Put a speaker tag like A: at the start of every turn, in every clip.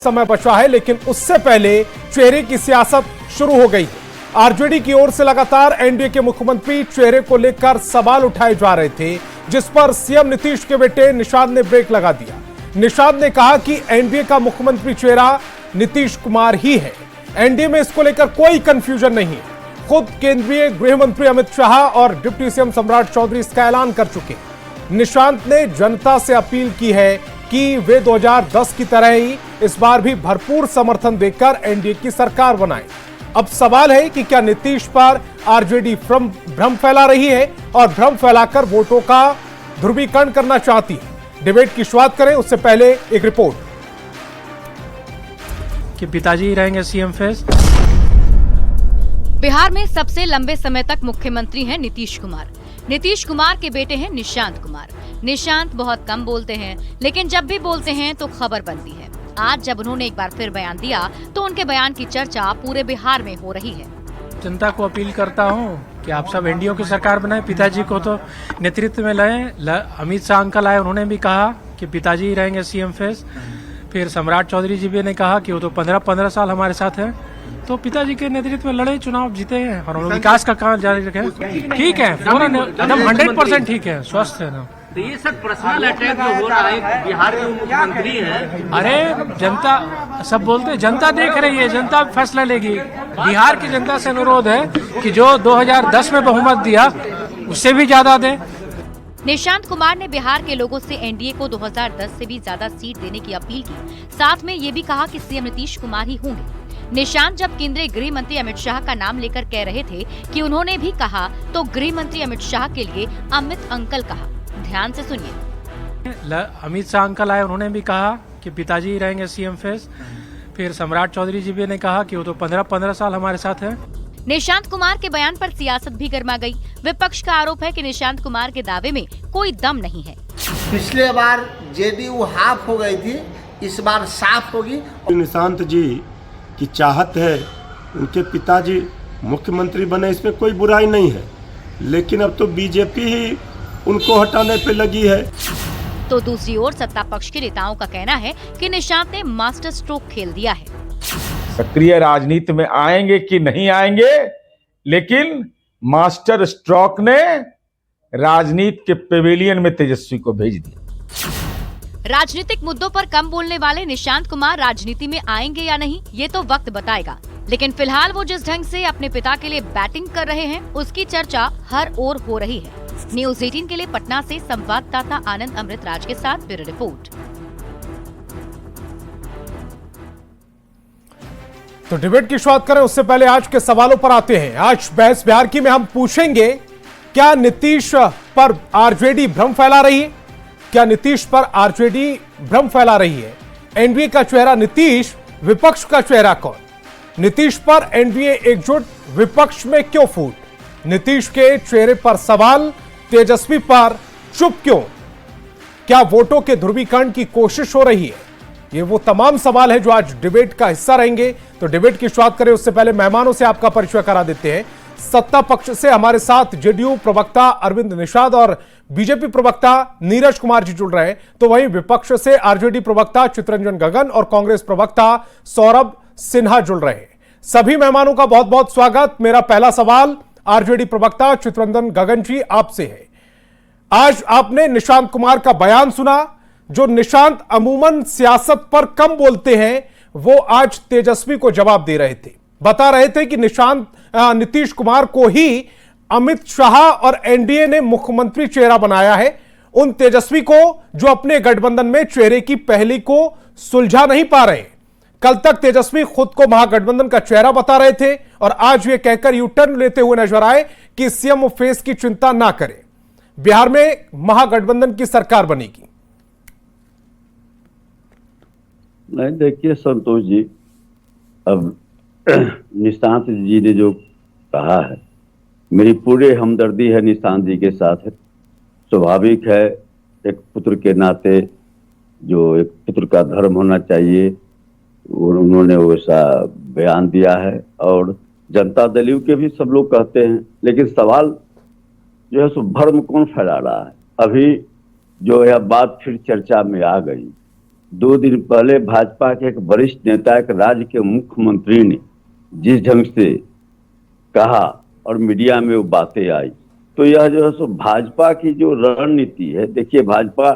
A: समय बचा है, लेकिन उससे पहले चेहरे की सियासत शुरू हो गई। आरजेडी की ओर से लगातार एनडीए के मुख्यमंत्री चेहरे को लेकर सवाल उठाए जा रहे थे, जिस पर सीएम नीतीश के बेटे निषाद ने ब्रेक लगा दिया। निषाद ने कहा कि एनडीए का मुख्यमंत्री चेहरा नीतीश कुमार ही है। एनडीए में इसको लेकर कोई कंफ्यूजन नहीं है। खुद केंद्रीय गृह मंत्री अमित शाह और डिप्टी सीएम सम्राट चौधरी इसका ऐलान कर चुके। निषाद ने जनता से अपील की है कि वे 2010 की तरह ही इस बार भी भरपूर समर्थन देकर एनडीए की सरकार बनाए। अब सवाल है कि क्या नीतीश पर आरजेडी भ्रम फैला रही है और भ्रम फैलाकर वोटों का ध्रुवीकरण करना चाहती है। डिबेट की शुरुआत करें उससे पहले एक रिपोर्ट
B: कि पिताजी ही रहेंगे सीएम फेस।
C: बिहार में सबसे लंबे समय तक मुख्यमंत्री हैं नीतीश कुमार। नीतीश कुमार के बेटे हैं निशांत कुमार। निशांत बहुत कम बोलते हैं, लेकिन जब भी बोलते हैं तो खबर बनती है। आज जब उन्होंने एक बार फिर बयान दिया तो उनके बयान की चर्चा पूरे बिहार में हो रही है।
B: जनता को अपील करता हूं कि आप सब एनडीए की सरकार बनाए। पिताजी को तो नेतृत्व में लाए। अमित शाह अंकल आए, उन्होंने भी कहा कि पिताजी ही रहेंगे सीएम फेस। फिर सम्राट चौधरी जी भी ने कहा कि वो तो 15 साल हमारे साथ हैं, तो पिताजी के नेतृत्व में लड़े, चुनाव जीते हैं और विकास का काम जारी रखे। ठीक है, एकदम 100% ठीक है, स्वस्थ है ना।
D: तो ये सब पर्सनल अटैक जो हो रहा है, बिहार के मुख्यमंत्री हैं।
B: अरे जनता सब बोलते हैं, जनता देख रही है, जनता फैसला लेगी। बिहार की जनता से अनुरोध है कि जो 2010 में बहुमत दिया उससे भी ज्यादा दे।
C: निशांत कुमार ने बिहार के लोगों से एनडीए को 2010 से भी ज्यादा सीट देने की अपील की। साथ में ये भी कहा कि सीएम नीतीश कुमार ही होंगे। निशांत जब केंद्रीय गृह मंत्री अमित शाह का नाम लेकर कह रहे थे कि उन्होंने भी कहा, तो गृह मंत्री अमित शाह के लिए अमित अंकल कहा। ध्यान से सुनिए।
B: अमित शाह अंकल आए, उन्होंने भी कहा कि पिताजी ही रहेंगे सीएम फेस। फिर सम्राट चौधरी जी भी ने कहा कि वो तो 15 साल हमारे साथ हैं।
C: निशांत कुमार के बयान पर सियासत भी गर्मा गई। विपक्ष का आरोप है कि निशांत कुमार के दावे में कोई दम नहीं है।
E: पिछले बार जेडीयू हाफ हो गई थी, इस बार साफ होगी।
F: निशांत जी की चाहत है उनके पिताजी मुख्यमंत्री बने, इसमें कोई बुराई नहीं है, लेकिन अब तो बीजेपी ही उनको हटाने पे लगी है।
C: तो दूसरी ओर सत्ता पक्ष के नेताओं का कहना है कि निशांत ने मास्टर स्ट्रोक खेल दिया है।
G: सक्रिय राजनीति में आएंगे कि नहीं आएंगे, लेकिन मास्टर स्ट्रोक ने राजनीति के पेविलियन में तेजस्वी को भेज दिया।
C: राजनीतिक मुद्दों पर कम बोलने वाले निशांत कुमार राजनीति में आएंगे या नहीं, ये तो वक्त बताएगा। लेकिन फिलहाल वो जिस ढंग से अपने पिता के लिए बैटिंग कर रहे हैं, उसकी चर्चा हर ओर हो रही है। न्यूज़ 18 के लिए पटना से संवाददाता आनंद अमृतराज के साथ ब्यूरो रिपोर्ट।
A: तो डिबेट की शुरुआत करें उससे पहले आज के सवालों पर आते हैं। आज बहस बिहार की में हम पूछेंगे, क्या नीतीश पर आरजेडी भ्रम फैला रही है? क्या नीतीश पर आरजेडी भ्रम फैला रही है? एनडीए का चेहरा नीतीश, विपक्ष का चेहरा कौन? नीतीश पर एनडीए एकजुट, विपक्ष में क्यों फूट? नीतीश के चेहरे पर सवाल, तेजस्वी पर चुप क्यों? क्या वोटों के ध्रुवीकरण की कोशिश हो रही है? ये वो तमाम सवाल है जो आज डिबेट का हिस्सा रहेंगे। तो डिबेट की शुरुआत करें उससे पहले मेहमानों से आपका परिचय करा देते हैं। सत्ता पक्ष से हमारे साथ जेडीयू प्रवक्ता अरविंद निषाद और बीजेपी प्रवक्ता नीरज कुमार जी जुड़ रहे हैं, तो वहीं विपक्ष से आरजेडी प्रवक्ता चितरंजन गगन और कांग्रेस प्रवक्ता सौरभ सिन्हा जुड़ रहे हैं। सभी मेहमानों का बहुत बहुत स्वागत। मेरा पहला सवाल आरजेडी प्रवक्ता चितरंजन गगन जी आपसे है। आज आपने निशांत कुमार का बयान सुना। जो निशांत अमूमन सियासत पर कम बोलते हैं, वो आज तेजस्वी को जवाब दे रहे थे। बता रहे थे कि नीतीश कुमार को ही अमित शाह और एनडीए ने मुख्यमंत्री चेहरा बनाया है। उन तेजस्वी को जो अपने गठबंधन में चेहरे की पहेली को सुलझा नहीं पा रहे। कल तक तेजस्वी खुद को महागठबंधन का चेहरा बता रहे थे और आज वे कहकर यू टर्न लेते हुए नजर आए कि सीएम फेस की चिंता ना करें, बिहार में महागठबंधन की सरकार बनेगी।
H: नहीं, देखिए संतोष जी, अब निशांत जी ने जो कहा है, मेरी पूरी हमदर्दी है निशांत जी के साथ है। स्वाभाविक है, एक पुत्र के नाते जो एक पुत्र का धर्म होना चाहिए, उन्होंने वैसा बयान दिया है और जनता दल के भी सब लोग कहते हैं। लेकिन सवाल जो है सो भ्रम कौन फैला रहा है? अभी जो है बात फिर चर्चा में आ गई 2 दिन पहले भाजपा के एक वरिष्ठ नेता, एक राज्य के मुख्यमंत्री ने जिस ढंग से कहा और मीडिया में वो बातें आई, तो यह जो है सो भाजपा की जो रणनीति है, देखिए भाजपा,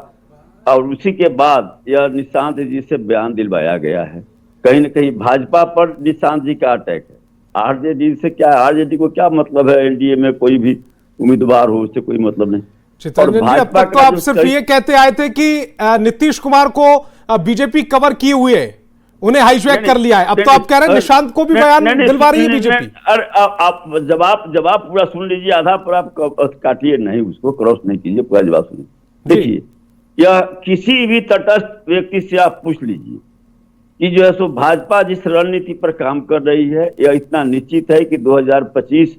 H: और उसी के बाद यह निशांत जी से बयान दिलवाया गया है। कहीं न कहीं भाजपा पर निशांत जी का अटैक है। आरजेडी से क्या, आरजेडी को क्या मतलब है? एनडीए में कोई भी उम्मीदवार हो, उससे कोई मतलब नहीं।
A: चित्ररंजन जी, अब तक तो आप सिर्फ ये कहते आए थे कि नीतीश कुमार को बीजेपी कवर किए हुए है, उन्हें हाईजैक कर लिया है। अब तो आप कह रहे हैं निशांत को भी बयान दिलवा रही है बीजेपी।
H: आप जवाब पूरा सुन लीजिए, आधा पर आप काटिए नहीं, उसको क्रॉस नहीं कीजिए, पूरा जवाब सुनिए। देखिए, यह किसी भी तटस्थ व्यक्ति से आप पूछ लीजिए कि जो है सो भाजपा जिस रणनीति पर काम कर रही है, यह इतना निश्चित है कि 2025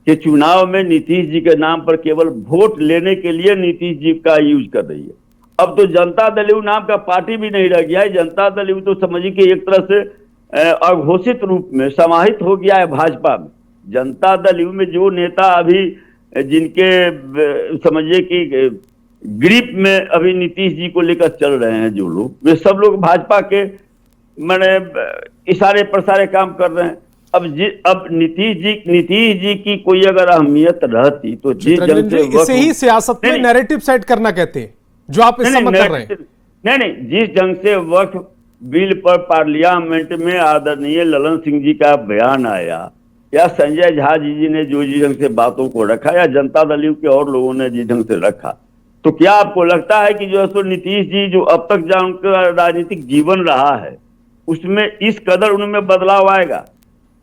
H: के चुनाव में नीतीश जी के नाम पर केवल वोट लेने के लिए नीतीश जी का यूज कर रही है। अब तो जनता दल यू नाम का पार्टी भी नहीं रह गया है। जनता दल यू तो समझिए कि एक तरह से अघोषित रूप में समाहित हो गया है भाजपा में। जनता दल यू में जो नेता अभी जिनके समझिए कि ग्रिप में अभी नीतीश जी को लेकर चल रहे हैं जो लोग, वे सब लोग भाजपा के मैंने इशारे प्रसारे काम कर रहे हैं। अब नीतीश जी की कोई अगर अहमियत रहती तो
A: इसे ही सियासत में नैरेटिव सेट करना कहते हैं, जो आप इस समय कर रहे हैं।
H: नहीं, जिस ढंग से वक्फ बिल पर पार्लियामेंट में आदरणीय ललन सिंह जी का बयान आया, या संजय झा जी ने जो जिस ढंग से बातों को रखा, या जनता दल यू के और लोगों ने जिस ढंग से रखा, तो क्या आपको लगता है कि जो है सो नीतीश जी जो अब तक जहाँ उनका राजनीतिक जीवन रहा है उसमें इस कदर उनमें बदलाव आएगा?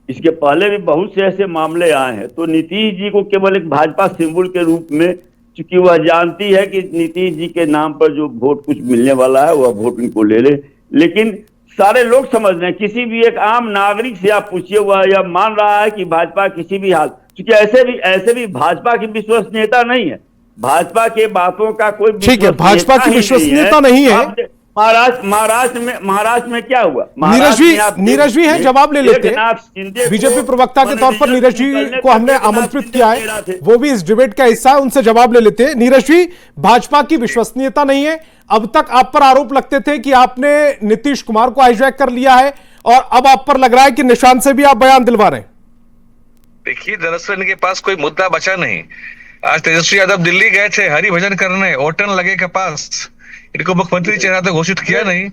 H: इसके पहले भी बहुत से ऐसे मामले आए हैं। तो नीतीश जी को केवल एक भाजपा सिंबल के रूप में, चूंकि वह जानती है कि नीतीश जी के नाम पर जो वोट कुछ मिलने वाला है वह वोट उनको ले ले, लेकिन सारे लोग समझ रहे हैं, किसी भी एक आम नागरिक से आप पूछिए, वह यह मान रहा है कि भाजपा किसी भी हाल, क्योंकि ऐसे भी भाजपा की विश्वसनीयता नहीं है, भाजपा के बातों का कोई,
A: ठीक है, भाजपा की विश्वसनीयता नहीं है।
H: महाराष्ट्र में क्या हुआ?
A: नीरज जी हैं, जवाब ले लेते हैं। बीजेपी प्रवक्ता के तौर पर नीरज जी को हमने आमंत्रित किया है, वो भी इस डिबेट का हिस्सा है, उनसे जवाब ले लेते हैं। नीरज जी, भाजपा की विश्वसनीयता नहीं है, अब तक आप पर आरोप लगते थे कि आपने नीतीश कुमार को हाईजैक कर लिया है, और अब आप पर लग रहा है कि निशांत से भी आप बयान दिलवा रहे हैं।
I: देखिए, दरअसल इनके पास कोई मुद्दा बचा नहीं। आज तेजस्वी यादव दिल्ली गए थे हरिभजन करने, ओटन लगे के पास, इनको मुख्यमंत्री चेहरा तो घोषित किया नहीं।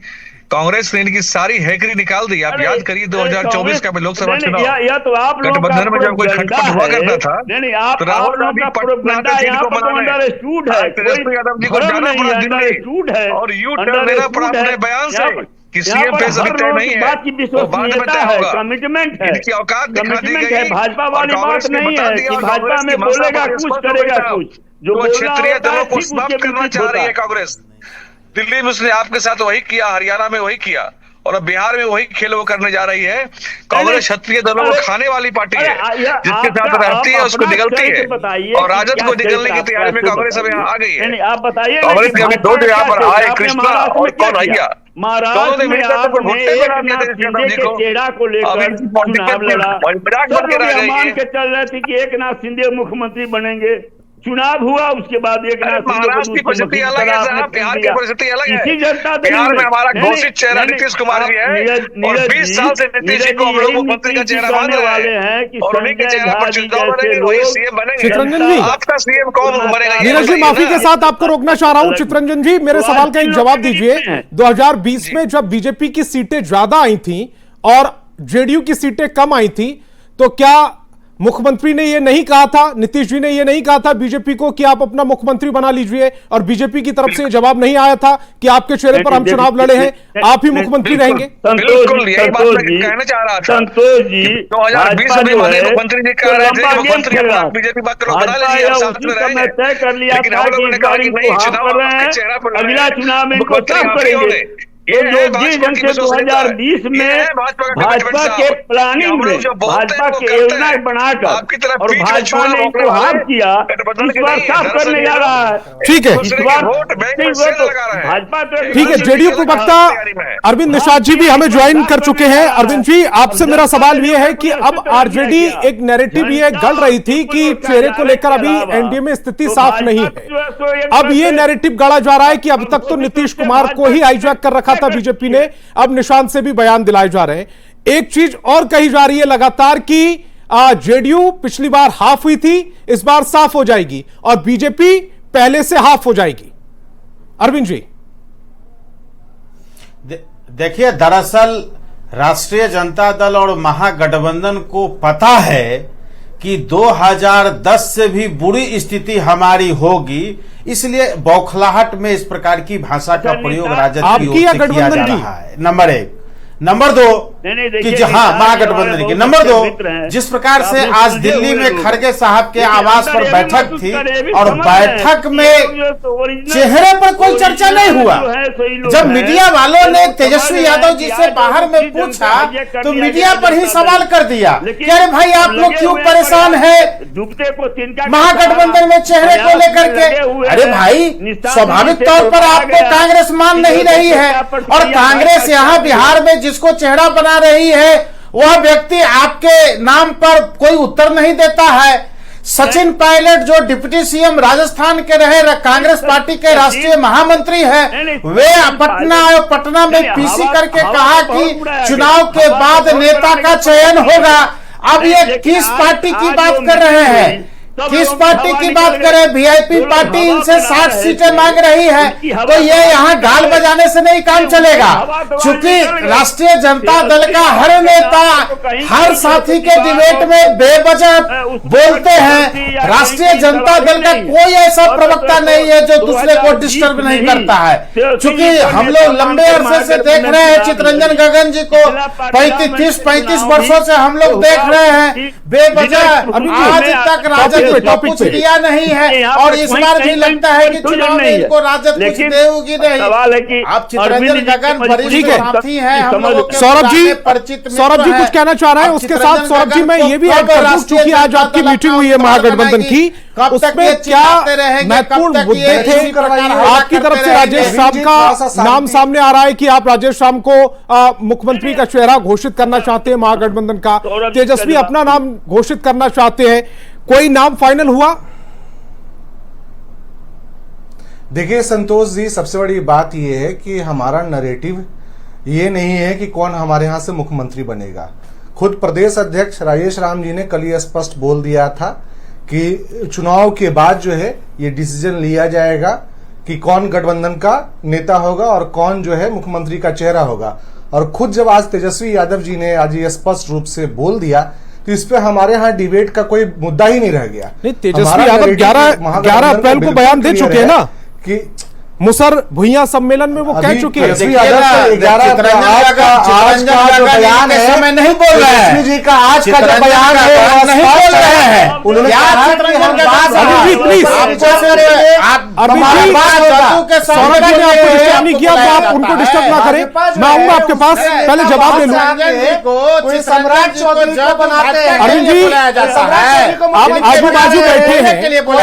I: कांग्रेस ने इनकी सारी हैकरी निकाल दी। आप याद करिए 2024 का लोकसभा चुनाव, गठबंधन में जब कोई खटपट हुआ करता था तो राहुल गांधी पटना जिनको मनाने, तेजस्वी यादव जी को जाना पड़ा दिल्ली, और यू टर्न लेना पड़ा अपने बयान से कि सीएम फेस अभी तय नहीं है, वो बाद में तय होगा।
H: कमिटमेंट है,
I: इनकी औकात दिखा दी गई।
H: भाजपा वाली बात नहीं है कि भाजपा में बोलेगा कुछ करेगा कुछ, जो
I: क्षेत्रीय दलों को समाप्त करना चाह रही है कांग्रेस। दिल्ली में उसने आपके साथ वही किया, हरियाणा में वही किया, और अब बिहार में वही खेल वो करने जा रही है। कांग्रेस क्षत्रिय दलों को खाने वाली पार्टी है, जिसके साथ रहती है उसको निगलती है, और राजद को निगलने की तैयारी में कांग्रेस अब यहाँ आ गई है।
H: आप बताइए,
I: कांग्रेस के अभी दो यहाँ पर आए, कृष्णा और कौन भैया, दोनों ने मिलकर तो भुट्टे बना दिया तेजस्वी जी को।
H: चेहरा को लेकर चुनाव लड़ा, सब लोग मान के चल रहे थे कि एकनाथ शिंदे मुख्यमंत्री बनेंगे। चुनाव हुआ, उसके बाद
I: महाराष्ट्र की परिस्थिति अलग है साहब, बिहार की परिस्थिति अलग है। बिहार में हमारा घोषित चेहरा नीतीश कुमार जी है, और 20 साल से नीतीश जी को हम लोग मुख्यमंत्री का चेहरा मान रहे हैं, और उन्हीं के चेहरा पर चुनाव लड़ेंगे, वही सीएम बनेंगे।
A: चित्ररंजन जी,
I: आपका सीएम कौन बनेगा?
A: नीरज जी, माफी के साथ आपको रोकना चाह रहा हूं। चित्ररंजन जी, मेरे सवाल का एक जवाब दीजिए। 2020 में जब बीजेपी की सीटें ज्यादा आई थी और जेडीयू की सीटें कम आई थी, तो क्या मुख्यमंत्री ने यह नहीं कहा था, नीतीश जी ने यह नहीं कहा था बीजेपी को कि आप अपना मुख्यमंत्री बना लीजिए, और बीजेपी की तरफ से जवाब नहीं आया था कि आपके चेहरे पर हम चुनाव लड़े हैं, आप ही मुख्यमंत्री रहेंगे?
I: बिल्कुल यही बात मैं कहना चाह रहा था।
H: संतोष जी,
I: 2020 में मुख्यमंत्री जी कह रहे थे मुख्यमंत्री बीजेपी बात करो, बना लीजिए, हम साथ में रहेंगे,
H: तय कर लिया
I: लेकिन हम लोगों ने कहा कि नहीं, चुनाव आपके चेहरा पर
H: अगला चुनाव में करेंगे। ये जो जिस ढंग से 2020 में भाजपा के प्लानिंग में, भाजपा के योजना बनाकर और भाजपा ने इनको हार किया, इस बार साफ करने जा रहा है।
A: ठीक है,
H: इस बार भाजपा,
A: ठीक है। जेडीयू प्रवक्ता अरविंद निषाद जी भी हमें ज्वाइन कर चुके हैं। अरविंद जी, आपसे मेरा सवाल यह है कि अब आरजेडी एक नैरेटिव ये गढ़ रही थी कि चेहरे को लेकर अभी एनडीए में स्थिति साफ नहीं है, अब ये नैरेटिव गढ़ा जा रहा है कि अब तक तो नीतीश कुमार को ही हाईजैक कर रखा था बीजेपी ने, अब निशांत से भी बयान दिलाए जा रहे हैं। एक चीज और कही जा रही है लगातार कि जेडीयू पिछली बार हाफ हुई थी, इस बार साफ हो जाएगी और बीजेपी पहले से हाफ हो जाएगी। अरविंद जी
J: देखिए, दरअसल राष्ट्रीय जनता दल और महागठबंधन को पता है कि 2010 से भी बुरी स्थिति हमारी होगी, इसलिए बौखलाहट में इस प्रकार की भाषा का प्रयोग राजद की ओर से किया जा रहा है। नंबर एक। नंबर दो कि हाँ, महागठबंधन की। नंबर दो, जिस प्रकार से आज दिल्ली में खड़गे साहब के आवास पर बैठक थी और बैठक में चेहरे पर कोई चर्चा नहीं हुआ। जब मीडिया वालों ने तेजस्वी यादव जी से बाहर में पूछा तो मीडिया पर ही सवाल कर दिया कि अरे भाई आप लोग क्यों परेशान है महागठबंधन में चेहरे को लेकर के। अरे भाई, स्वाभाविक तौर पर आपको कांग्रेस मान नहीं रही है और कांग्रेस यहाँ बिहार में जिसको चेहरा बना रही है वह व्यक्ति आपके नाम पर कोई उत्तर नहीं देता है। सचिन पायलट जो डिप्टी सीएम राजस्थान के रहे, कांग्रेस पार्टी के राष्ट्रीय महामंत्री हैं, वे पटना में पीसी करके कहा कि चुनाव के बाद नेता का चयन होगा। अब ये किस पार्टी की बात कर रहे हैं? किस पार्टी की बात करें? वीआईपी पार्टी इनसे 60 सीटें मांग रही है, तो ये यहाँ गाल बजाने से नहीं काम चलेगा। चूंकि राष्ट्रीय जनता दल का हर नेता हर साथी के डिबेट में बेवजह बोलते हैं। राष्ट्रीय जनता दल का कोई ऐसा प्रवक्ता नहीं है जो दूसरे को डिस्टर्ब नहीं करता है। चूंकि हम लोग लंबे अरसे से देख रहे हैं चितरंजन गगन जी को, 35 वर्षों से हम लोग देख रहे हैं बेवजह आज तक राजद कुछ किया नहीं है और इस बार भी लगता है कि चुनाव में इनको राजद कुछ देगी नहीं। आप चितरंजन गगन वरिष्ठ साथी हैं, हम लोगों के सौरभ जी
A: कुछ कहना चाह रहे हैं। उसके साथ सौरभ जी मैं ये भी ऐड कर दूं, क्योंकि आज आपकी मीटिंग हुई है महागठबंधन की, उसमें क्या महत्वपूर्ण मुद्दे थे? आपकी तरफ से राजेश श्याम का नाम सामने आ रहा है कि आप राजेश श्याम को मुख्यमंत्री का चेहरा घोषित करना चाहते हैं महागठबंधन का, तेजस्वी अपना नाम घोषित करना चाहते हैं, कोई नाम फाइनल हुआ?
K: देखिए संतोष जी, सबसे बड़ी बात यह है कि हमारा नैरेटिव ये नहीं है कि कौन हमारे यहां से मुख्यमंत्री बनेगा। खुद प्रदेश अध्यक्ष राजेश राम जी ने कल ये स्पष्ट बोल दिया था कि चुनाव के बाद जो है ये डिसीजन लिया जाएगा कि कौन गठबंधन का नेता होगा और कौन जो है मुख्यमंत्री का चेहरा होगा। और खुद जब आज तेजस्वी यादव जी ने आज ये स्पष्ट रूप से बोल दिया तो इस पे हमारे यहाँ डिबेट का कोई मुद्दा ही नहीं रह गया।
A: नहीं, तेजस्वी यादव 11 अप्रैल को बयान दे चुके हैं ना कि मुसर भुइयां सम्मेलन में वो कह चुके हैं।
J: नहीं बोल रहे हैं जी का आज का जो बयान है नहीं बोल रहे हैं। उन्होंने
A: किया तो आप उनको डिस्टर्ब ना करें। मैं आऊंगा आपके पास, पहले जवाब ले लूं।
E: सम्राट चौधरी को बनाते हैं
A: अरविंद जी, आप आजू बाजू बैठे हैं, कम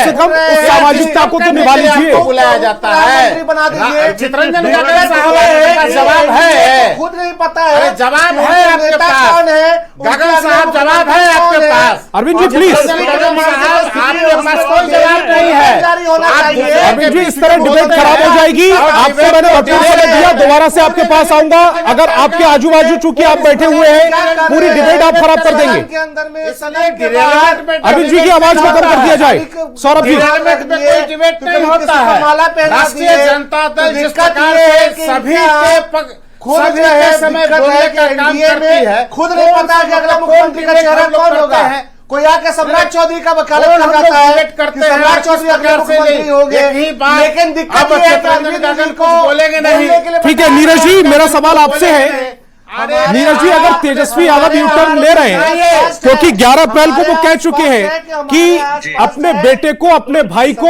A: से कम उस सामाजिकता को तो निभा लीजिए।
E: जाता है बना दीजिए।
J: चितरंजन गगन साहब जवाब है,
E: खुद नहीं पता है,
J: जवाब है आपके पास।
E: कौन है
J: गगन साहब, जवाब है आपके पास।
A: अरविंद जी प्लीज,
J: आपके पास कोई जवाब नहीं है।
A: अरविंद जी, इस तरह डिबेट खराब हो जाएगी। आपको मैंने भरपूर समय दिया, दोबारा से आपके पास आऊंगा। अगर आपके आजू बाजू चूंकि आप बैठे हुए हैं, पूरी डिबेट आप खराब कर देंगे। अरविंद जी की आवाज को कम कर दिया जाए। सौरभ जी,
J: कोई डिबेट नहीं होता है। राष्ट्रीय जनता दल जिस प्रकार से सभी के
E: खुद है समय बोलने का काम करती है, खुद नहीं पता कि अगला मुख्यमंत्री का चेहरा कौन होगा। कोई आके सम्राट चौधरी का वकालत कर जाता है
J: करते हैं,
E: सम्राट चौधरी अगले मुख्यमंत्री होंगे, लेकिन दिक्कत ये है कि अरविंद गगन को
J: बोलेंगे नहीं।
A: ठीक है नीरज जी, मेरा सवाल आपसे है। नीरज जी, अगर तेजस्वी यादव यू टर्न ले रहे हैं, क्योंकि 11 अप्रैल को वो कह चुके हैं कि अपने बेटे को, अपने भाई को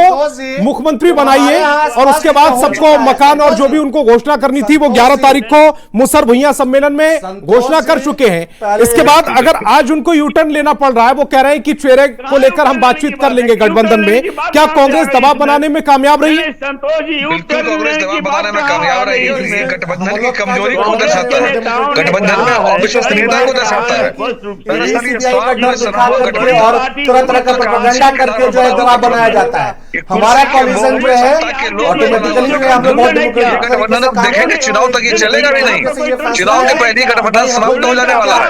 A: मुख्यमंत्री बनाइए और उसके बाद सबको मकान और जो भी उनको घोषणा करनी थी वो 11 तारीख को मुसर भुइयां सम्मेलन में घोषणा कर चुके हैं। इसके बाद अगर आज उनको यू टर्न लेना पड़ रहा है, वो कह रहे हैं कि चेहरे को लेकर हम बातचीत कर लेंगे गठबंधन में, क्या कांग्रेस दबाव बनाने में कामयाब रही?
I: बिल्कुल कांग्रेस दबाव बनाने में कामयाब रही है और ये गठबंधन की कमजोरी को दर्शाता है। गठबंधन में अविश्वसनीयता को दर्शाता है। दरअसल ये स्वार्थ में सना हुआ गठबंधन
E: और तरह तरह का प्रोपेगेंडा करके जो है दबाव बनाया जाता है। हमारा कॉलिशन जो है ऑटोमेटिकली जो हम लोग बहुत
I: गठबंधन देखेंगे, चुनाव तक ये चलेगा भी नहीं। चुनाव के पहले गठबंधन समाप्त हो जाने वाला है,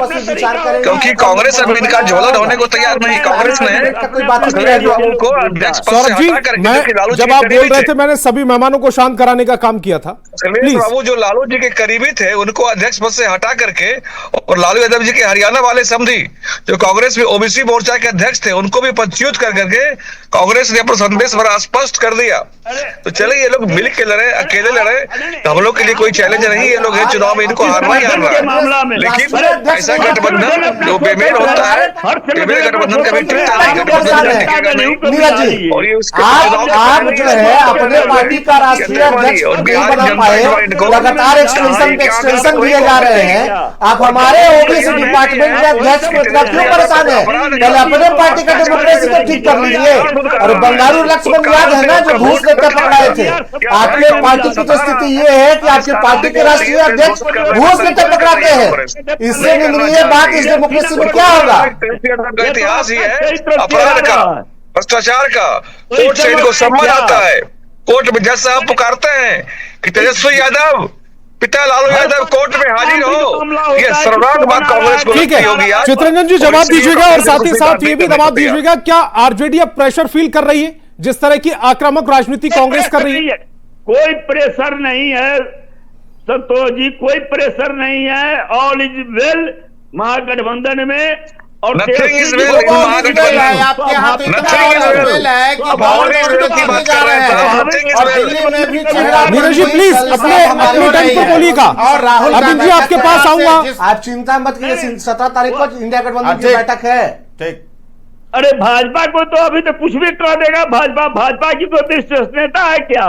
I: क्योंकि कांग्रेस अभी इनका झोलन होने को तैयार नहीं। कांग्रेस ने उनको अध्यक्ष पद से हटा करके,
A: जब आप बोल रहे थे मैंने सभी मेहमानों को शांत कराने का काम किया था।
I: बाबू जो लालू जी के करीबी थे उनको अध्यक्ष पद से हटा करके, और लालू यादव जी के हरियाणा वाले समधी जो कांग्रेस में ओबीसी मोर्चा के अध्यक्ष थे उनको भी पदच्युत कर करके कांग्रेस ने अपना संदेश बड़ा स्पष्ट कर दिया। तो चले ये लोग मिल के लड़े, अकेले लड़े, तो हम लोग के लिए कोई चैलेंज नहीं। ये लोग चुनाव में इनको हारना ही हारना है, लेकिन ऐसा गठबंधन जो बेमेल होता है, बेमेल गठबंधन कभी टिकता नहीं, गठबंधन टिकेगा नहीं। और ये
E: आप जो है अपने पार्टी का राष्ट्रीय अध्यक्ष नहीं बना पाए, लगातार एक्सटेंशन दिए जा रहे हैं। आप हमारे ओबीसी डिपार्टमेंट के अध्यक्ष को इतना क्यों परेशान है? पहले अपने पार्टी का डेमोक्रेसी को ठीक कर लीजिए। और बंगारू लक्ष्मण याद है ना, जो घूस लेकर पकड़ाए थे। आपके पार्टी की तो स्थिति ये है कि आपके पार्टी के राष्ट्रीय अध्यक्ष घूस लेकर पकड़ाते हैं। इससे निम्न बात इस डेमोक्रेसी में क्या होगा?
I: इतिहास ही है अपराध का, भ्रष्टाचार का। कोर्ट से इनको सम्मान आता है, कोर्ट में जज साहब पुकारते हैं कि तेजस्वी यादव पिता लालू यादव कोर्ट में हाजिर हो। ये सर्वनाक बात कांग्रेस को
A: ठीक है। चित्ररंजन जी जवाब दीजिएगा और साथ ही साथ ये भी जवाब दीजिएगा, क्या आरजेडी अब प्रेशर फील कर रही है जिस तरह की आक्रामक राजनीति कांग्रेस कर रही है?
L: कोई प्रेशर नहीं है संतोष जी, कोई प्रेशर नहीं है। ऑल इज वेल महागठबंधन में। और
I: नथिंग इज वेल इन महागठबंधन।
E: आपके हाथ
A: नीरज जी प्लीज अपने टाइम पर बोलिएगा।
E: और राहुल
A: अरविंद जी आपके पास आऊंगा।
E: आप चिंता मत कीजिए, 17 तारीख को इंडिया गठबंधन की बैठक है। ठीक।
L: अरे भाजपा को तो अभी तो कुछ भी कर देगा। भाजपा की तो विश्वसनीयता है क्या?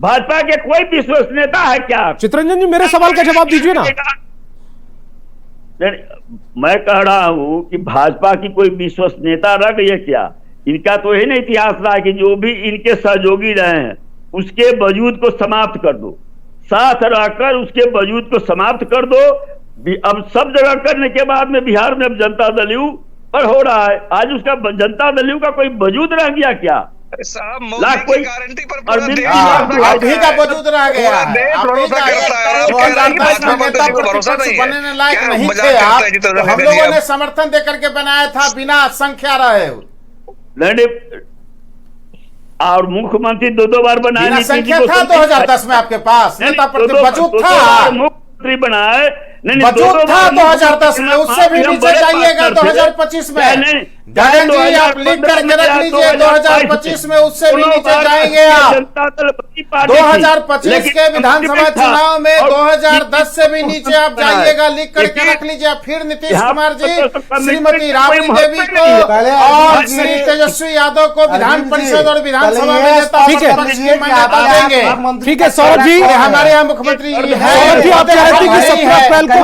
L: भाजपा के कोई विश्वसनीयता है क्या?
A: चित्ररंजन जी मेरे सवाल का जवाब दीजिए ना।
L: मैं कह रहा हूं कि भाजपा की कोई विश्वसनीयता रह गई है क्या? इनका तो यही नहीं इतिहास रहा है कि जो भी इनके सहयोगी रहे हैं उसके वजूद को समाप्त कर दो, साथ रहकर उसके वजूद को समाप्त कर दो। अब सब जगह करने के बाद में बिहार में अब जनता दल यू पर हो रहा है। आज उसका जनता दल यू का कोई वजूद रह गया क्या?
I: लाख कोई गारंटी पर
E: अभी का वजूद रह गया।
I: भरोसा
E: बनने लायक नहीं थे आप, हम लोगों ने समर्थन देकर के बनाया था बिना संख्या रहे।
L: और मुख्यमंत्री दो बार बनाए,
E: संख्या था 2010 में आपके पास नेता वजूद था,
L: मुख्यमंत्री बनाए
E: वजूद था 2010 में। उससे भी नीचे जाइएगा 2025 में। गगन जी आप लिख करके रख लीजिए 2025 में उससे भी नीचे जाएंगे आप। 2025 के विधानसभा चुनाव में 2010 से भी नीचे आप जाइएगा, लिख करके रख लीजिए। फिर नीतीश कुमार जी श्रीमती राबड़ी देवी को और श्री तेजस्वी यादव को विधान परिषद और विधानसभा में नेता मान्यता देंगे।
A: ठीक है सौरभ जी,
E: हमारे यहाँ मुख्यमंत्री
A: सौरभ जी आप कह रहे थे कि 17 अप्रैल को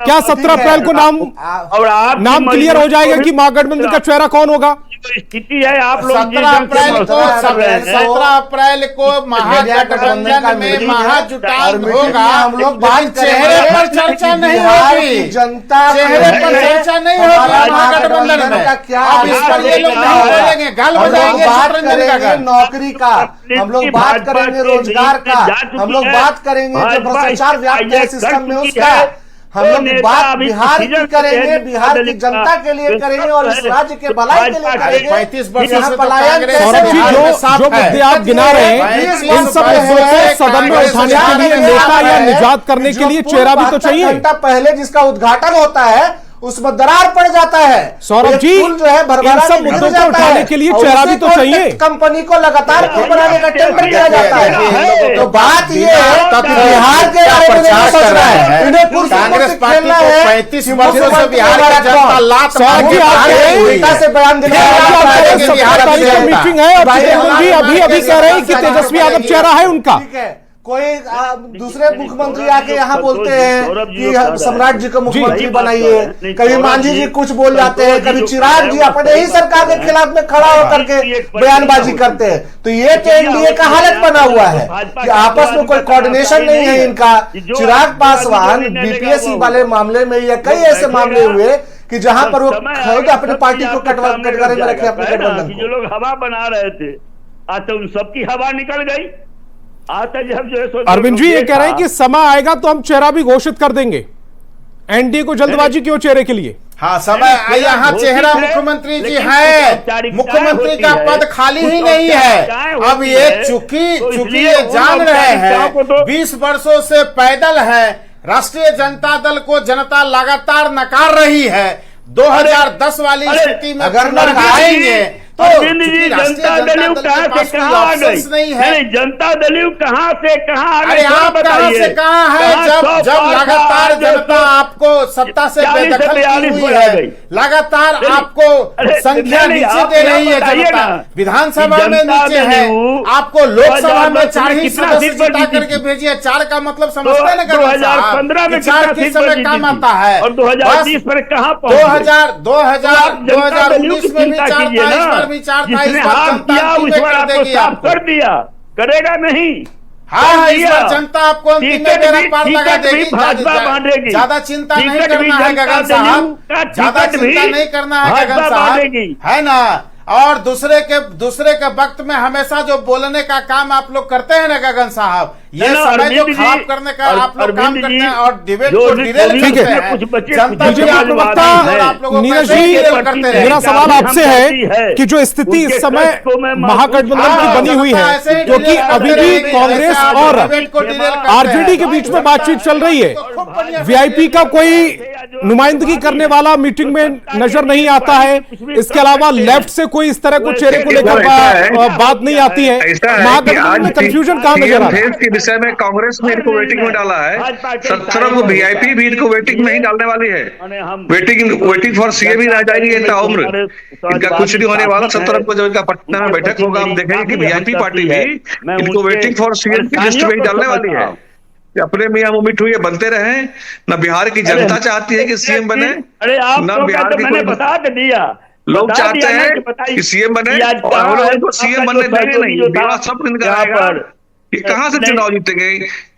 A: क्या 17 अप्रैल को नाम क्लियर हो जाएगा कि महागठबंधन का चेहरा कौन होगा?
L: स्थिति है आप लोग
E: 17 अप्रैल को महागठबंधन में महाजुटान होगा। हम लोग बात चेहरे पर चर्चा नहीं होगी, जनता चेहरे पर चर्चा नहीं होगी महागठबंधन में। क्या इस पर ये लोग नहीं बोलेंगे, गाल बजाएंगे। बात करेंगे नौकरी का, हम लोग बात करेंगे रोजगार का, हम लोग बात करेंगे जो भ्रष्टाचार व्याप्त है सिस्टम में उसका। हम लोग बात बिहार की करेंगे, बिहार की जनता के लिए करेंगे और इस राज्य के भलाई के लिए करेंगे। 35 वर्षों से पलायन
A: जो मुद्दे आप गिना रहे हैं इन सब मुद्दों को सदन में उठाने के लिए नेता या निजात करने के लिए चेहरा भी तो चाहिए।
E: घंटा पहले जिसका उद्घाटन होता है उसमें दरार पड़ जाता है।
A: सौरभ जी
E: जो है
A: इन सब मुद्दों को उठाने के लिए चेहरा भी तो चाहिए।
E: कंपनी को लगातार बनाने का टेंडर किया जाता है। तो बात ये है बिहार के बारे में नहीं सोच रहा है, इन्हें कांग्रेस पार्टी को 35 वर्षों से बिहार का जनता लात से बयान
A: मीटिंग है और जी अभी कह रहे हैं कि तेजस्वी यादव चेहरा है उनका।
K: कोई दूसरे मुख्यमंत्री आके यहाँ बोलते हैं कि सम्राट जी को मुख्यमंत्री बनाइए, कभी मांझी जी कुछ बोल जाते हैं, कभी चिराग जी अपने ही सरकार के खिलाफ में खड़ा होकर के बयानबाजी करते हैं। तो ये तो एनडीए का हालत बना हुआ है कि आपस में कोई कोऑर्डिनेशन नहीं है इनका। चिराग पासवान बीपीएससी वाले मामले में या कई ऐसे मामले हुए कि जहां पर वो खुद अपने पार्टी को कटघरे में रखे अपने गठबंधन को।
L: जो लोग हवा बना रहे थे आज तो उन सबकी हवा निकल गई। आता जब जो है
A: अरविंद जी ये कह रहे हैं कि समय आएगा तो हम चेहरा भी घोषित कर देंगे। एनडीए को जल्दबाजी क्यों चेहरे के लिए?
J: हाँ, समय यहाँ चेहरा मुख्यमंत्री जी है, मुख्यमंत्री का पद खाली ही नहीं है। अब ये चूंकि ये जान रहे हैं 20 वर्षों से पैदल है, राष्ट्रीय जनता दल को जनता लगातार नकार रही है। 2010 वाली स्थिति में अगर आएंगे तो
L: जनता दलियों कहाँ से कहाँ आ गई? नहीं, जनता दलियों कहाँ से कहाँ आ गई?
J: आप कहाँ से कहाँ है? जब लगातार जनता आपको सत्ता से बेदखल की हुई है, लगातार आपको संख्या नीचे दे रही है जनता, विधानसभा में नीचे है, आपको लोकसभा में 4 ही सदस्य जिता करके भेजिए। 4 का मतलब समझते हैं ना?
L: 2015 में
J: 4 किस समय काम आता है
L: और 2020 में कहाँ
J: 2019 में भी 4 विचार था, इस बार जनता
L: कर दिया, करेगा नहीं।
J: हाँ, इस बार जनता आपको अंतिम में मेरा पार लगा देगी।
L: भाजपा बांटेगी।
J: ज्यादा चिंता नहीं करना है गगन साहब, ज्यादा चिंता नहीं करना है गगन साहब, है ना। और दूसरे के वक्त में हमेशा जो बोलने का काम आप लोग करते हैं ना गगन साहब, ये समय जो खराब करने का आप लोग काम करते हैं और डिबेट को डिरेल करते हैं। जनता
A: नीरज जी, मेरा सवाल आपसे है कि जो स्थिति इस समय महागठबंधन की बनी हुई है, क्योंकि अभी भी कांग्रेस और आरजेडी के बीच में बातचीत चल रही है, वीआईपी का कोई नुमाइंदगी करने वाला मीटिंग में नजर नहीं आता है, इसके अलावा लेफ्ट से कोई इस तरह को चेहरे को लेकर बात नहीं आती है। महागठबंधन में कंफ्यूजन कहां नजर आ रहा है?
I: के विषय में कांग्रेस ने इनको वेटिंग में डाला है, सत्तर वीआईपी भी इनको वेटिंग में ही डालने वाली है। वेटिंग फॉर सीएम ही रह जाएगी ये ताउम्र, इनका कुछ नहीं होने वाला। 17 को जब इनका पटना में बैठक होगा, हम देखेंगे कि वीआईपी पार्टी भी इनको वेटिंग फॉर सीएम की लिस्ट में ही डालने वाली है। अपने मियां मुमिठ हुए बनते रहे, न बिहार की जनता चाहती है कि सीएम बने, न बिहार की
L: बता दिया।
I: लोग चाहते हैं कि सीएम बने और उनको सीएम बनने देंगे नहीं। बिहार सब इनका आएगा, ये कहां से चुनाव जीतेंगे?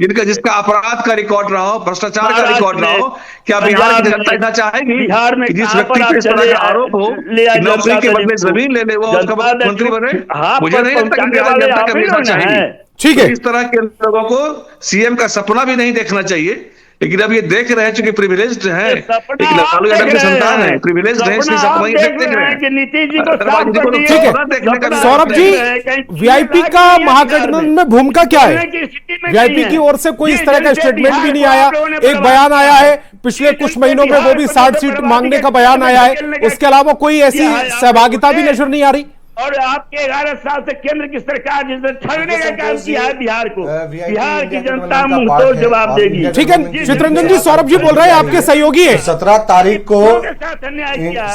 I: जिनका जिसका अपराध का रिकॉर्ड रहा हो, भ्रष्टाचार का रिकॉर्ड रहा हो, क्या बिहार की जनता इतना चाहेगी कि जिस व्यक्ति पे इस तरह का आरोप हो कि नौकरी के बदले जमीन ले ले वो उसका मुख्यमंत्री बने? मुझे नहीं लगता कि बिहार जनता कभी इतना चाहेगी।
A: ठीक है,
I: इस तरह के लोगों को सीएम का सपना भी नहीं देखना चाहिए। लेकिन अब ये देख रहे हैं चूंकि प्रिविलेज्ड है, एक लालू यादव की संतान है, प्रिविलेज्ड है, इसलिए सपना ये देख रहे हैं कि नीतीश जी को
A: ठीक है। सौरभ जी, वीआईपी का महागठबंधन में भूमिका क्या है? वीआईपी की ओर से कोई इस तरह का स्टेटमेंट भी नहीं आया। एक बयान आया है पिछले कुछ महीनों में, वो भी 60 सीट मांगने का बयान आया है। उसके अलावा कोई ऐसी सहभागिता भी नजर नहीं आ रही।
L: और आपके 11 साल से केंद्र की सरकार जिसने ठगने का काम किया है बिहार को, बिहार की जनता मुंहतोड़ जवाब देगी।
A: ठीक है चित्रंजन जी, सौरभ जी बोल रहे हैं आपके सहयोगी है।
K: 17 तारीख को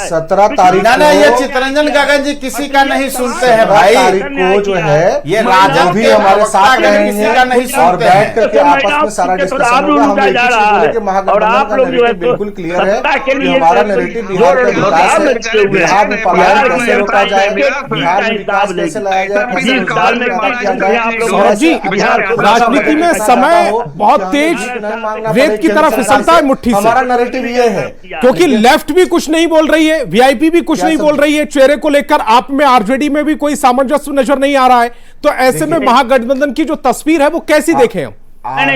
K: 17 तारीख
J: ना ये चित्रंजन गगन जी किसी का नहीं सुनते हैं भाई।
K: तारीख को जो है ये राजन भी हमारे साथ रहेंगे और बैठ करके आपस में सारा डिस्कशन होगा। हम एक ही चीज बोले कि महागठबंधन का नैरेटिव बिल्कुल क्लियर है कि हमारा नैरेटिव बिहार का विकास है, बिहार में पलायन कैसे रोका जाए, बिहार में विकास कैसे लाया जाए।
A: सौरभ जी, राजनीति में समय बहुत तेज रेत की तरह फिसलता है मुट्ठी से।
K: हमारा नैरेटिव ये है
A: क्योंकि लेफ्ट भी कुछ नहीं बोल रही है, वीआईपी भी कुछ नहीं बोल रही है, चेहरे को लेकर आप में आरजेडी में भी कोई सामंजस्य नजर नहीं आ रहा है। तो ऐसे में महागठबंधन की जो तस्वीर है वो कैसी देखें हम,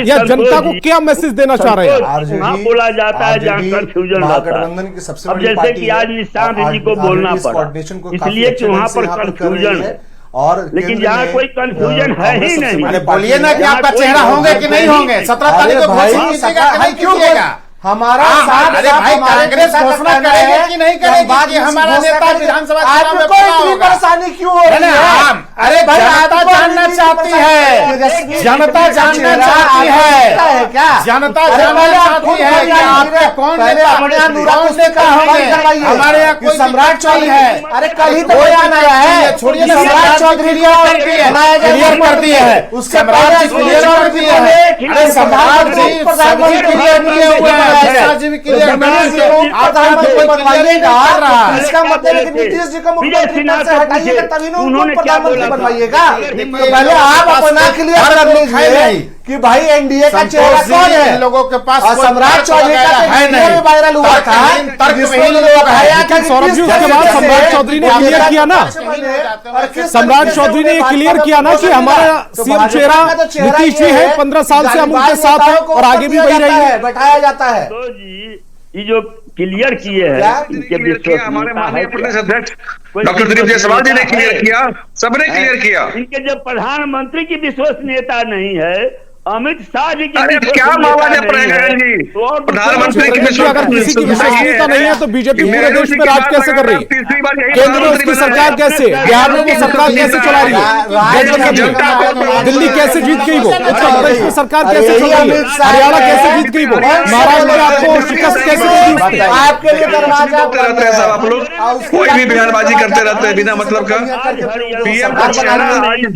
A: या जनता को क्या मैसेज देना चाह रहे हैं?
L: आरजेडी बोला जाता है जहां कंफ्यूजन
K: महागठबंधन की सबसे बड़ी
L: जैसे कि आज निशांत जी को बोलना पड़ा, इसलिए कि वहां पर कंफ्यूजन है। और लेकिन यहाँ कोई कंफ्यूजन है ही नहीं।
J: बोलिए ना कि आपका चेहरा होंगे कि नहीं होंगे? 17 तारीख को घोषित कीजिएगा कि नहीं कीजिएगा?
K: हमारा साथ,
J: अरे भाई कांग्रेस घोषणा करेगी कि नहीं करेगी कि हमारा नेता विधानसभा चुनाव में
K: आपको इतनी परेशानी क्यों हो रही है?
J: अरे भाई जनता जानना चाहती है, जनता जानना चाहती है क्या? जनता जानना चाहती है कि आपके कौन नेता हमारे यहाँ कोई सम्राट चौधरी है।
K: अरे कल ही तो बयान आया है,
J: छोड़िए सम्राट चौधरी क्लियर कर दिए है, उसके बाद क्लियर कर दिए है। अरे सम्राट जी सभी क्लियर किए हुए हैं, जी भी क्लियर
K: इसका मतलब नीतीश जी को मुख्यमंत्री पद से हटाइएगा तभी ना उनको प्रधानमंत्री बनवाइएगा। पहले आप अपना क्लियर कर लीजिए कि भाई एनडीए का चेहरा कौन है।
J: इन लोगों के पास
K: और सम्राट चौधरी का है नहीं, वायरल हुआ था,
A: सौरभ जी उसके बाद सम्राट चौधरी ने क्लियर किया ना, सम्राट चौधरी ने क्लियर किया ना कि हमारा सीएम चेहरा नीतीश जी है, 15 साल से हम उनके साथ हैं और आगे भी वही रहेंगे,
K: बैठाया जाता है।
L: तो जी ये जो क्लियर किए हैं इनके
I: हमारे माननीय प्रदेश अध्यक्ष डॉक्टर दिलीप जायसवाल जी ने क्लियर किया, सबने क्लियर किया।
L: इनके जब प्रधानमंत्री की विश्वसनीयता नहीं है, अमित शाह जी की
I: क्या मामला जब जी प्रधानमंत्री की
A: अगर किसी की विश्वसनीयता नहीं है तो बीजेपी पूरे देश में राज कैसे कर रही है? केंद्र में उसकी सरकार कैसे, बिहार में वो सरकार कैसे चला रही है? दिल्ली कैसे जीत गई वो? उत्तर प्रदेश में सरकार कैसे चल रही है? हरियाणा कैसे जीत गई वो? महाराष्ट्र में आपको शिकस्त कैसे दी?
K: आपके लिए दरवाजा
I: रहते हैं सब आप लोग, कोई भी बयानबाजी करते रहते हैं बिना मतलब का। पीएम का चेहरा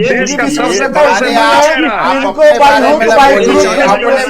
I: देश का सबसे बड़ा
K: अपने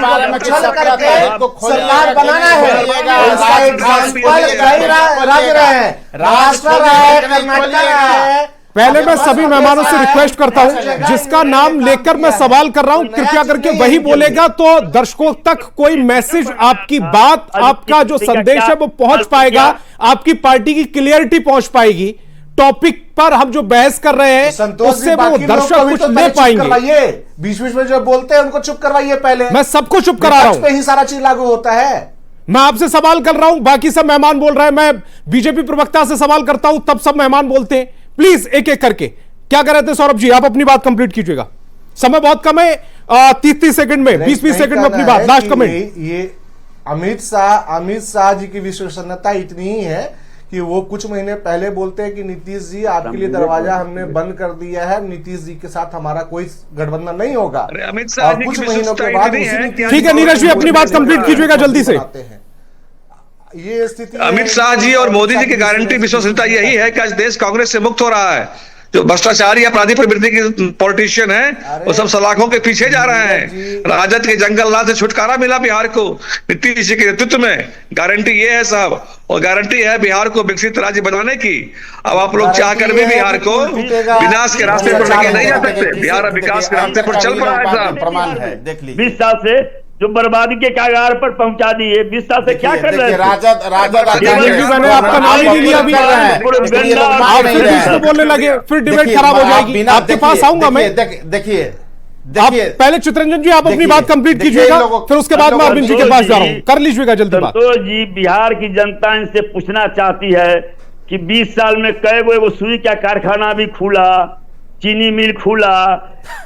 K: बारे में सरकार बनाना है, इसका एग्जाम्पल कई राज्य रहे हैं, राष्ट्र रहे, कर्नाटक रहे।
A: पहले मैं सभी मेहमानों से रिक्वेस्ट करता हूं, जिसका नाम लेकर मैं सवाल कर रहा हूं कृपया करके वही बोलेगा, तो दर्शकों तक कोई मैसेज, आपकी बात, आपका जो संदेश है वो पहुंच पाएगा, आपकी पार्टी की क्लियरिटी पहुंच पाएगी। टॉपिक पर हम जो बहस कर रहे हैं उससे वो दर्शक कुछ ले पाएंगे।
K: बीच बीच में जो बोलते हैं उनको चुप करवाइए पहले।
A: मैं सबको चुप करा रहा हूं,
K: पे ही सारा चीज लागू होता है।
A: मैं आपसे सवाल कर रहा हूं, बाकी सब मेहमान बोल रहे हैं, मैं बीजेपी प्रवक्ता से सवाल करता हूं तब सब मेहमान बोलते हैं। प्लीज एक एक करके क्या कर रहे थे सौरभ जी, आप अपनी बात कंप्लीट कीजिएगा, समय बहुत कम है, 30 सेकंड में, 20 सेकंड में अपनी बात, लास्ट कमेंट।
K: ये अमित शाह जी की विश्वसनीयता इतनी ही है कि वो कुछ महीने पहले बोलते हैं कि नीतीश जी आपके लिए दरवाजा हमने बंद कर दिया है, नीतीश जी के साथ हमारा कोई गठबंधन नहीं होगा।
I: अमित शाह जी
K: कुछ महीनों के बाद
A: ठीक है नीरज जी अपनी बात कंप्लीट कीजिएगा जल्दी से।
K: ये स्थिति
I: अमित शाह जी और मोदी जी की गारंटी विश्वसनीयता यही है कि आज देश कांग्रेस से मुक्त हो रहा है। जो भ्रष्टाचारी अपराधी प्रवृत्ति के पॉलिटिशियन है वो सब सलाखों के पीछे जा रहे हैं। राजद के जंगल राज से छुटकारा मिला बिहार को नीतीश जी के नेतृत्व में। गारंटी ये है साहब, और गारंटी है बिहार को विकसित राज्य बनाने की। अब आप लोग चाह कर भी बिहार को विनाश के रास्ते पर लेके नहीं जा सकते। बिहार अब विकास के रास्ते पर चल पड़ा है साहब।
J: प्रमाण है, देख लीजिए।
L: 20 साल से जो बर्बादी के कागार पर पहुंचा दिए, 20 साल से क्या कर रहे हैं?
J: राजद
A: मैंने आपका नाम ही नहीं लिया अभी, आप फिर दूसरे बोलने लगे, फिर डिबेट खराब हो जाएगी। आपके पास आऊंगा मैं।
J: देखिए
A: पहले चित्रंजन जी आप अपनी बात कंप्लीट कीजिएगा, फिर उसके बाद मैं अरविंद जी के पास जा रहा हूं, कर लीजिएगा जल्दी बात।
L: तो जी बिहार की जनता इनसे पूछना चाहती है कि 20 साल में कई वो सुई का कारखाना भी खुला, चीनी मिल खुला,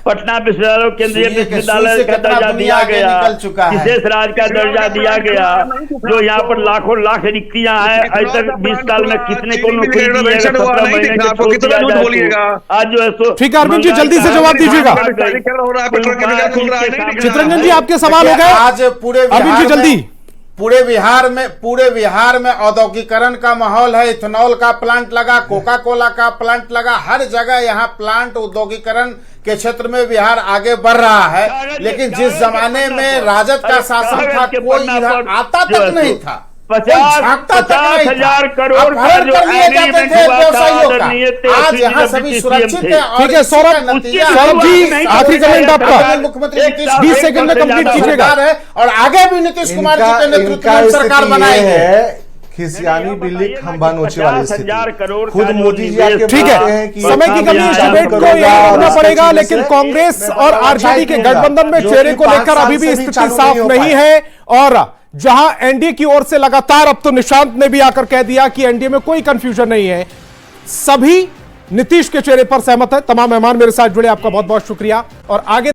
L: पटना विश्वविद्यालय केंद्रीय विश्वविद्यालय का दर्जा दिया गया, विशेष राज्य का दर्जा दिया गया, जो यहाँ पर लाखों लाख रिक्तियां हैं। आज तक 20 साल में कितने को नौकरी दी है? 17 महीने के आज जो है
A: ठीक है अरविंद जी जल्दी से जवाब दीजिएगा। चित्रंजन जी आपके सवाल हो गए
J: आज पूरे
A: अरविंद जी जल्दी।
J: पूरे बिहार में औद्योगिकरण का माहौल है। इथेनॉल का प्लांट लगा, कोका कोला का प्लांट लगा, हर जगह यहाँ प्लांट औद्योगिकरण के क्षेत्र में बिहार आगे बढ़ रहा है। लेकिन जिस जमाने में राजद का शासन था कोई इधर आता तक नहीं था,
L: 50,000 करोड़ का जो एग्रीमेंट हुआ था आदरणीय
J: आज यहाँ सभी सुरक्षित है।
A: ठीक है सौरभ जी आखिरी कमेंट आपका,
J: मुख्यमंत्री
A: 20 सेकंड में कंप्लीट कीजिएगा।
J: और आगे भी नीतीश कुमार जी के नेतृत्व में सरकार बनाई है।
K: खिसियानी बिल्ली खंबा नोचे वाली स्थिति। खुद मोदी जी आके
A: ठीक है, समय की कमी इस डिबेट को यही रोकना पड़ेगा। लेकिन कांग्रेस और आरजेडी के गठबंधन में चेहरे को लेकर अभी भी स्थिति साफ नहीं है। और जहां एनडीए की ओर से लगातार अब तो निशांत ने भी आकर कह दिया कि एनडीए में कोई कंफ्यूजन नहीं है, सभी नीतीश के चेहरे पर सहमत है। तमाम मेहमान मेरे साथ जुड़े, आपका बहुत बहुत शुक्रिया। और आगे